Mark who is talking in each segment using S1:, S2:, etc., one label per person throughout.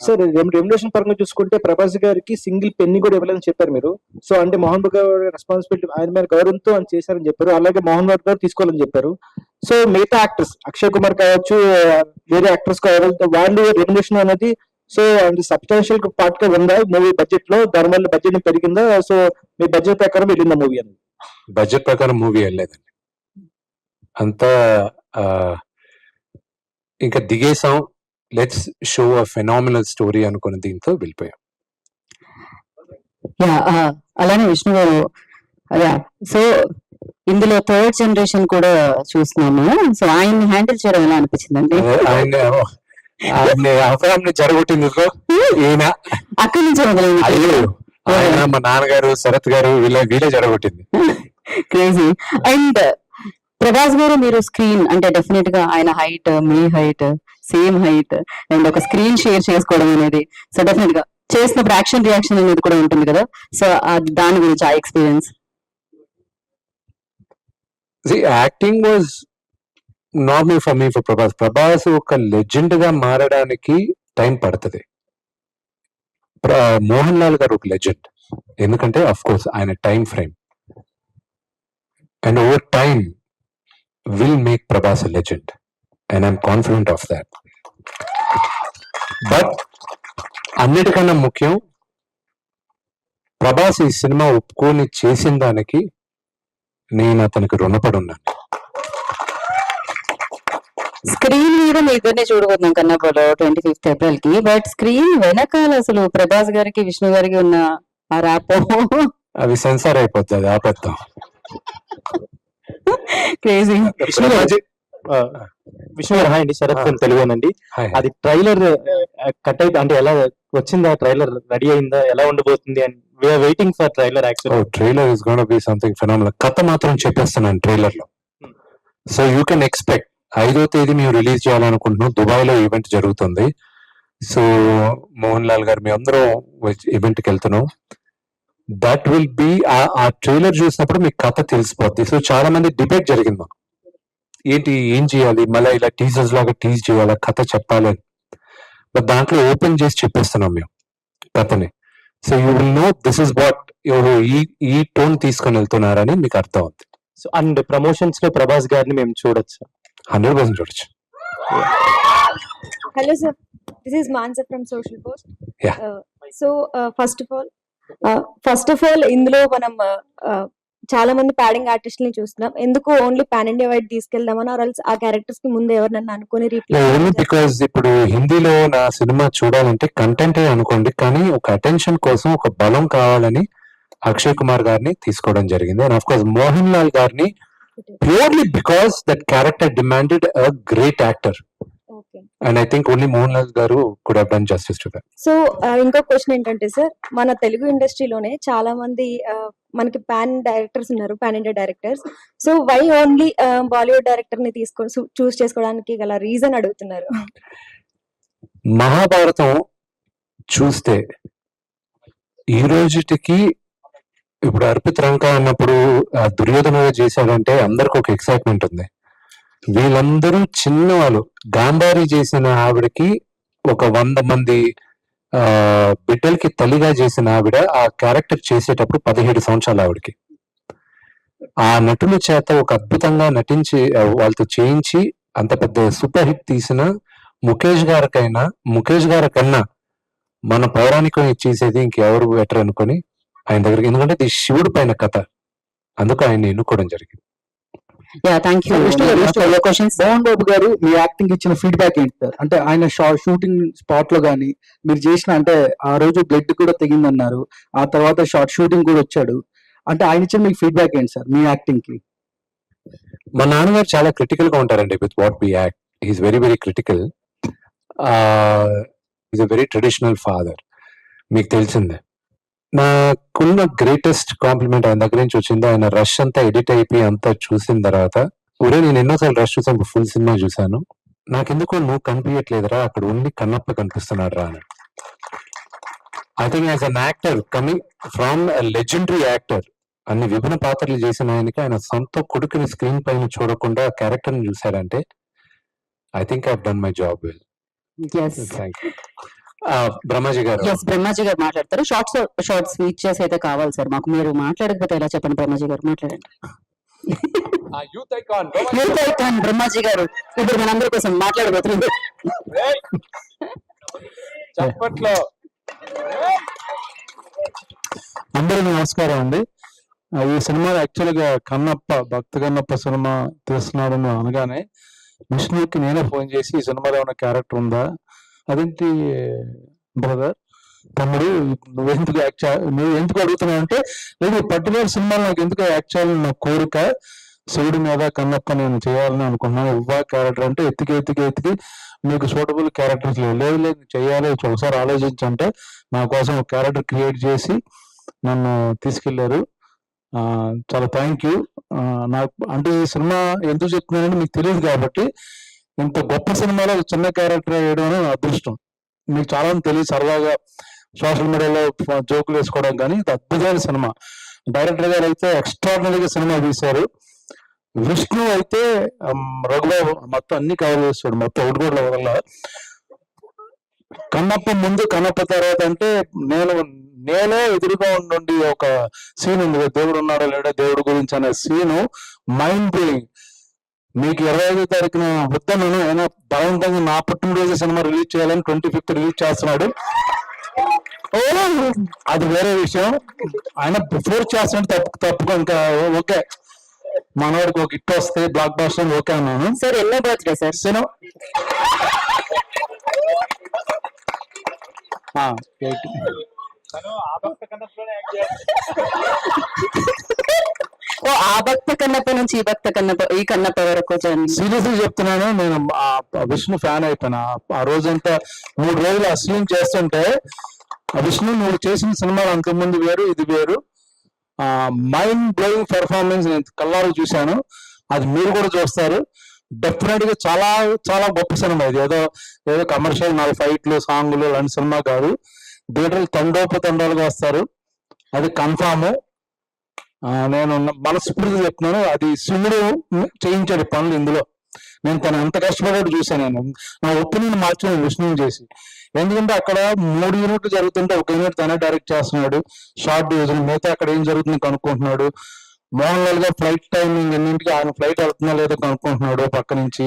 S1: Sir remuneration పరంగా చూసుకుంటే ప్రభాస్ గారికి సింగిల్ పెన్ని కూడా ఇవ్వలేదని చెప్పారు మీరు. సో అంటే మోహన్ బాబు గారి రెస్పాన్సిబిలిటీ ఆయన మీద గౌరవంతో అని చేశారని చెప్పారు. అలాగే మోహన్ బాబు గారు తీసుకోవాలని చెప్పారు. సో మిగతా యాక్టర్స్ అక్షయ్ కుమార్ కావచ్చు, వేరే యాక్టర్స్ కావచ్చు, వాళ్ళు రెమ్యునరేషన్ అనేది సో అది సబ్స్టాన్షియల్ పార్ట్ గా ఉందా మూవీ బడ్జెట్ లో? దానివల్ల బడ్జెట్ పెరిగిందా? సో మీ బడ్జెట్ ప్రకారం వెళ్ళిందా మూవీ అని?
S2: బడ్జెట్ ప్రకారం మూవీ వెళ్ళలేదండి, అంతా ఇంకా దిగేసాం, let's show a phenomenal story అనుకున్న దీంతో వెళ్ళిపోయాం.
S3: అలానే విష్ణు గారు, సో ఇందులో థర్డ్ జనరేషన్ కూడా చూస్తున్నాము. సో ఆయన్ని హ్యాండిల్ చేయడం ఎలా అనిపించిందండి?
S2: ఆయన జరగొట్టింది ఈయన
S3: అక్కడి నుంచి
S2: అయ్యో ఆయన మా నాన్నగారు శరత్ గారు వీళ్ళే జరగొట్టింది.
S3: క్రేజీ. అండ్ ప్రభాస్ గారు, మీరు స్క్రీన్ అంటే డెఫినెట్ గా ఆయన height, me height, same height, and ఒక స్క్రీన్ షేర్ చేసుకోవడం అనేది, సో డెఫినెట్ గా చేసినప్పుడు యాక్షన్ రియాక్షన్ అనేది కూడా ఉంటుంది కదా. సో దాని గురించి ఆ experience.
S2: Acting was normal for me. For Prabhas ఒక లెజెండ్ గా మారడానికి టైం పడుతుంది. మోహన్ లాల్ గారు ఒక లెజెండ్, ఎందుకంటే అఫ్ కోర్స్ ఆయన time frame, and over time will make Prabhas a legend, and I'm confident of that. But అన్నిటికన్నా ముఖ్యం, ప్రభాస్ ఈ సినిమా ఒప్పుకొని చేసిన దానికి నేను అతనికి రుణపడి ఉన్నాను.
S3: స్క్రీన్ మీద మీ ఇద్దరిని చూడబోతున్నాం కన్నాపలో 25th April కి. బట్ స్క్రీన్ వెనకాల అసలు ప్రభాస్ గారికి, విష్ణు గారికి ఉన్న ఆ ర్యాపో
S2: అవి సెన్సార్ అయిపోతుంది, ఆపేద్దాం.
S3: క్రేజీ.
S1: విష్ణు గారు హాయ్ అండి, శరత్ తెలుగునండి. అది ట్రైలర్ కట్ అయితే అంటే ఎలా వచ్చిందా? ట్రైలర్ రెడీ అయిందా? ఎలా ఉండబోతుంది? And we're waiting for trailer. Actually
S2: trailer is gonna be something phenomenal. కథ మాత్రం చెప్పేస్తున్నాను ట్రైలర్ లో. సో యూ కెన్ ఎక్స్పెక్ట్ 5వ తేదీ మేము రిలీజ్ చేయాలనుకుంటున్నాం. దుబాయ్ లో ఈవెంట్ జరుగుతుంది. సో మోహన్ లాల్ గారు మీ అందరూ ఈవెంట్ కి వెళ్తున్నాం. దట్ విల్ బి ఆ ట్రైలర్ చూసినప్పుడు మీకు కథ తెలిసిపోద్ది. సో చాలా మంది డిబేట్ జరిగింది, ఏంటి ఏం చేయాలి, మళ్ళీ ఇలా టీజర్స్ లాగా టీజ్ చేయాలా, కథ చెప్పాలి అని. బట్ దాంట్లో ఓపెన్ చేసి చెప్పేస్తున్నాం మేము కథని. So you will know this is what ఎవరు ఈ టోన్ తీసుకొని వెళ్తున్నారని మీకు అర్థం అవుతుంది.
S1: సో అండ్ ప్రమోషన్స్ లో ప్రభాస్ గారిని మేము చూడొచ్చు,
S2: 100% చూడొచ్చు.
S4: Hello sir, this is Mansa from Social Post.
S2: Yeah.
S4: So first of all ఇందులో మనం చాలా మంది ప్యాడింగ్ ఆర్టిస్ట్ ని చూస్తున్నాం. ఎందుకు ఓన్లీ పాన్ ఇండియా వైడ్ తీసుకెళ్దామని, ఆర్ ఎల్స్ ఆ క్యారెక్టర్స్ కి ముందు ఎవరినన్నా అనుకుని
S2: ఓన్లీ బికాస్ ఇప్పుడు హిందీలో నా సినిమా చూడాలంటే కంటెంట్ అనుకోండి, కానీ ఒక అటెన్షన్ కోసం ఒక బలం కావాలని అక్షయ్ కుమార్ గారిని తీసుకోవడం జరిగింది. And of course Mohan Lal గారిని purely because that character demanded a great actor. And I think only Mohan Lal గారు could have done justice to that.
S4: So ఇంకో క్వశ్చన్ ఏంటంటే సార్, మన తెలుగు ఇండస్ట్రీలోనే చాలా మంది మనకి పాన్ డైరెక్టర్స్ ఉన్నారు, pan India directors. So why only Bollywood director ని తీసుకొని చూస్ చేసుకోవడానికి గల రీజన్ అడుగుతున్నారు.
S2: మహాభారతం చూస్తే ఈ రోజుకి ఇప్పుడు అర్పిత్ రంక అన్నప్పుడు దుర్యోధన చేశాడంటే అందరికి ఒక ఎక్సైట్మెంట్ ఉంది. వీళ్ళందరూ చిన్నవాళ్ళు. గాంధారి చేసిన ఆవిడకి ఒక 100 మంది బిడ్డలకి తల్లిగా చేసిన ఆవిడ ఆ క్యారెక్టర్ చేసేటప్పుడు 17 సంవత్సరాలు ఆవిడకి. ఆ నటుల చేత ఒక అద్భుతంగా నటించి వాళ్ళతో చేయించి అంత పెద్ద సూపర్ హిట్ తీసిన ముఖేష్ గారి కన్నా మన పౌరాణికం ఇచ్చేసేది ఇంకెవరు బెటర్ అనుకొని ఆయన దగ్గరికి, ఎందుకంటే ఇది శివుడు పైన కథ, అందుకు ఆయన ఎన్నుకోవడం జరిగింది.
S1: మోహన్ బాబు గారు మీ యాక్టింగ్ ఇచ్చిన ఫీడ్బ్యాక్ ఏంటి సార్? అంటే ఆయన షూటింగ్ స్పాట్ లో గానీ మీరు చేసిన, అంటే ఆ రోజు బ్లడ్ కూడా తెగిందన్నారు, ఆ తర్వాత షార్ట్ షూటింగ్ కూడా వచ్చాడు, అంటే ఆయన ఇచ్చిన మీకు ఫీడ్బ్యాక్ ఏంటి సార్ మీ యాక్టింగ్ కి?
S2: మా నాన్నగారు చాలా క్రిటికల్ గా ఉంటారండి with what we act. He's very very critical. Is a very traditional father, మీకు తెలిసిందే. నాకున్న గ్రేటెస్ట్ కాంప్లిమెంట్ ఆయన దగ్గర నుంచి వచ్చింది. ఆయన రష్ అంతా ఎడిట్ అయిపోయి అంతా చూసిన తర్వాత, ఒరే నేను ఎన్నోసార్లు రష్ చూసాను, ఫుల్ సినిమా చూసాను, నాకెందుకో నువ్వు కనిపించట్లేదురా, అక్కడ ఓన్లీ కన్నప్ప కనిపిస్తున్నాడు రా అని. I think as an actor coming from legendary actor, అన్ని విభిన్న పాత్రలు చేసిన ఆయనకి ఆయన సొంత కొడుకుని స్క్రీన్ పైన చూడకుండా క్యారెక్టర్ ని చూశారంటే I think I have done my job well.
S3: Yes.
S2: Thank you. Brahmaji గారు
S3: ఎస్ బ్రహ్మాజీ గారు మాట్లాడతారు. షార్ట్ స్పీచెస్ అయితే కావాలి సార్ మాకు. మీరు మాట్లాడకపోతే ఎలా చెప్పండి? బ్రహ్మాజీ గారు మాట్లాడండి.
S2: Youth icon
S3: youth icon Brahmaji గారు ఇప్పుడు మనందరి కోసం మాట్లాడబోతున్నారు.
S2: చప్పట్లో.
S5: అందరికీ నమస్కారం అండి. ఈ సినిమా యాక్చువల్ గా భక్త కన్నప్ప సినిమా తీస్తున్నాడని అనగానే విష్ణుకి నేనే ఫోన్ చేసి ఈ సినిమాలో ఏమైనా క్యారెక్టర్ ఉందా, అదేంటి బ్రదర్ తమ్ముడు నువ్వు ఎందుకు అడుగుతున్నావు అంటే, లేదు పర్టికులర్ సినిమాలో నాకు ఎందుకు యాక్ట్ చేయాలని నా కోరిక, శివుడి మీద కన్నప్ప నేను చేయాలని అనుకున్నాను. ఇవ్వా క్యారెక్టర్ అంటే ఎత్తికి మీకు సూటబుల్ క్యారెక్టర్స్ లేదు చేయాలి ఒకసారి ఆలోచించంటే నా కోసం ఒక క్యారెక్టర్ క్రియేట్ చేసి నన్ను తీసుకెళ్లారు. చాలా థ్యాంక్ యూ. నాకు అంటే ఈ సినిమా ఎందుకు చెప్తున్నానంటే మీకు తెలియదు కాబట్టి, ఇంత గొప్ప సినిమాలో చిన్న క్యారెక్టర్ వేయడం అనేది నా అదృష్టం. మీకు చాలా తెలియదు, సరదాగా సోషల్ మీడియాలో జోకులు వేసుకోవడం, కానీ ఇది అద్భుతమైన సినిమా. డైరెక్టర్ గారు అయితే ఎక్స్ట్రాడినరీగా సినిమా తీశారు. విష్ణు అయితే రఘుబాబు మొత్తం అన్ని కవర్ చేస్తాడు, మొత్తం ఒకటి కూడా వదల. కన్నప్ప ముందు కన్నప్ప తర్వాత అంటే నేనే ఎదురుగా ఉండి ఒక సీన్ ఉంది, దేవుడు ఉన్నాడో లేడో దేవుడు గురించి అనే సీను మైండ్ బ్లోయింగ్. మీకు 25వ తారీఖున వద్దను అయినా బలవంతంగా నా పుట్టినరోజు సినిమా రిలీజ్ చేయాలని 25th రిలీజ్ చేస్తున్నాడు. అది వేరే విషయం. ఆయన ఫోర్స్ చేస్తున్నట్టు తప్పుకో ఇంకా ఓకే, మనవాడికి ఒక హిట్ వస్తే బ్లాక్ బాస్టర్ ఓకే అన్నాను.
S3: సార్ ఎన్నో బర్త్డే సార్?
S5: సినిమా
S3: ఆ భక్త కన్నప్ప నుంచి ఈ కన్నప్ప వరకు
S5: సీరియస్లీ చెప్తున్నాను, నేను విష్ణు ఫ్యాన్ అయిపోయినా. ఆ రోజంతా 3 రోజులు అసలు చేస్తుంటే విష్ణు నువ్వు చేసిన సినిమాలు అంతకుముందు వేరు, ఇది వేరు. మైండ్ బ్లోయింగ్ పెర్ఫార్మెన్స్ నేను కళ్ళారు చూశాను. అది మీరు కూడా చూస్తారు. డెఫినెట్ గా చాలా చాలా గొప్ప సినిమా ఇది. ఏదో కమర్షియల్ 4 ఫైట్లు సాంగులు లాంటి సినిమా కాదు. థియేటర్లు తండోపతండాలుగా వస్తారు, అది కన్ఫామ్. నేను మనస్ఫూర్తిగా చెప్తున్నాను, అది శివుడు చేయించాడు పనులు ఇందులో. నేను తను ఎంత కష్టపడ్డాడు చూశాను. నేను నా ఒపీనియన్ మార్చాను విష్ణుని చేసి. ఎందుకంటే అక్కడ 3 యూనిట్లు జరుగుతుంటే 1 యూనిట్ తనే డైరెక్ట్ చేస్తున్నాడు, షార్ట్ డివిజన్. మిగతా అక్కడ ఏం జరుగుతుంది కనుక్కుంటున్నాడు. మోహన్ లాల్ గా ఫ్లైట్ టైమింగ్ ఎన్నింటికి, ఆయన ఫ్లైట్ వెళ్తున్నా లేదో కనుక్కుంటున్నాడు. పక్క నుంచి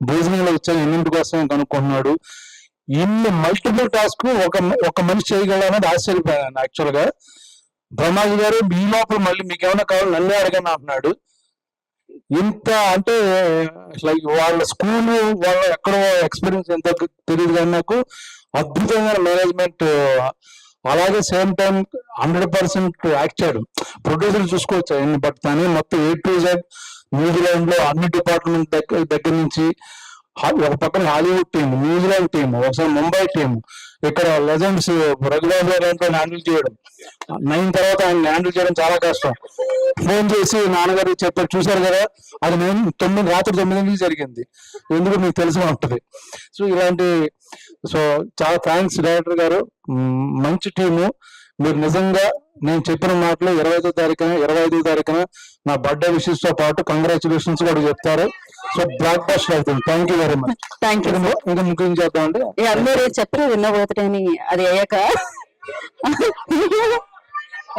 S5: భోజనంలో వచ్చాక ఎన్నింటికి వస్తాయని కనుక్కుంటున్నాడు. ఇన్ని మల్టిపుల్ టాస్క్ ఒక మనిషి చేయగలనేది ఆశ్చర్యపోయాను యాక్చువల్ గా. బ్రహ్మాజీ గారు ఈ లోపల మళ్ళీ మీకు ఏమైనా కావాలి నన్నే అడగని అంటున్నాడు. ఇంత అంటే లైక్ వాళ్ళ స్కూల్ వాళ్ళ ఎక్కడో ఎక్స్పీరియన్స్ ఎంతో తెలియదు కానీ నాకు అద్భుతమైన మేనేజ్మెంట్. అలాగే సేమ్ టైం 100% యాక్ట్ చేయడం. ప్రొడ్యూసర్ చూసుకోవచ్చు, బట్ తనే మొత్తం A to Z న్యూజిలాండ్ లో అన్ని డిపార్ట్మెంట్ దగ్గర నుంచి, ఒక పక్కన హాలీవుడ్ టీం, న్యూజిలాండ్ టీం, ఒకసారి ముంబై టీం, ఇక్కడ లెజెండ్స్ రఘుబాబు గారు హ్యాండిల్ చేయడం. 9 తర్వాత ఆయన హ్యాండిల్ చేయడం చాలా కష్టం. ఫోన్ చేసి నాన్నగారు చెప్పారు, చూశారు కదా, అది రాత్రి 9 జరిగింది. ఎందుకు మీకు తెలిసి ఉంటుంది. సో ఇలాంటి చాలా థ్యాంక్స్ డైరెక్టర్ గారు, మంచి టీము. మీరు నిజంగా నేను చెప్పిన మాటలు 25వ తారీఖున నా బర్త్డే విషెస్ తో పాటు కంగ్రాచులేషన్స్ కూడా చెప్తారు. సో బ్లాక్ బస్టర్ అవుతుంది. Thank you very much.
S3: Thank you.
S5: ఇంకా ముఖ్యం చేద్దామంటే
S3: అందరూ చెప్పరు విన్న బర్త్డే అని, అది అయ్యాక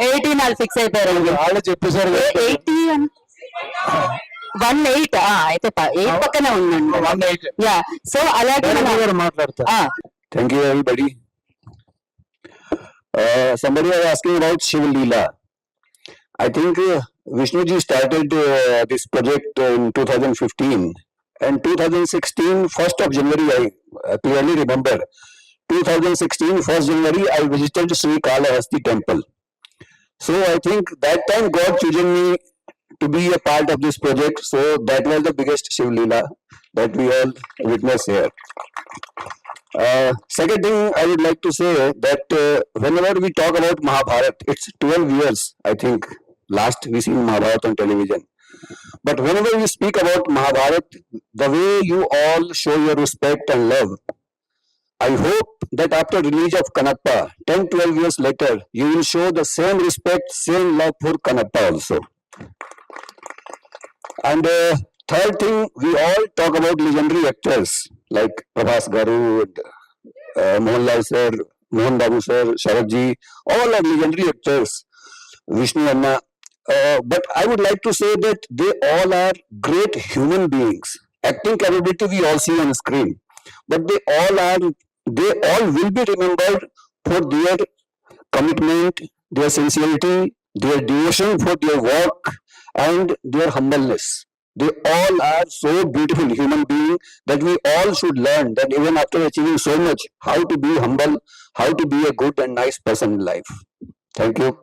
S3: 18 వాళ్ళు ఫిక్స్ అయిపోయారు.
S5: వాళ్ళే చెప్పేశారు.
S3: 18 అయితే 8 పక్కనే ఉందండి. యా, సో అలాగే
S5: మాట్లాడతారు.
S6: Thank you, everybody. Somebody was asking about Shiv Leela. I think Vishnuji started this project in 2015, and 2016, 1st of January, I clearly remember. 2016, 1st January, I visited Sri Kalahasti temple. So I think that time God chosen me to be a part of this project. So that was the biggest Shiv Leela that we all witness here. Second thing I would like to say that whenever we talk about Mahabharat, it's 12 years, I think, last we seen Mahabharat on television. But whenever we speak about Mahabharat, the way you all show your respect and love, I hope that after release of Kanappa, 10-12 years later, you will show the same respect, same love for Kanappa also. And third thing, we all talk about legendary actors like Prabhas Garu, Mohanlal sir, Mohan Babu sir, Sharat ji, all are legendary actors. Vishnu Amma. But I would like to say that they all are great human beings. Acting capability we all see on screen, but they all will be remembered for their commitment, their sincerity, their devotion for their work, and their humbleness. They all are so beautiful human beings that we all should learn that even after achieving so much, how to be humble, how to be a good and nice person in life. Thank you.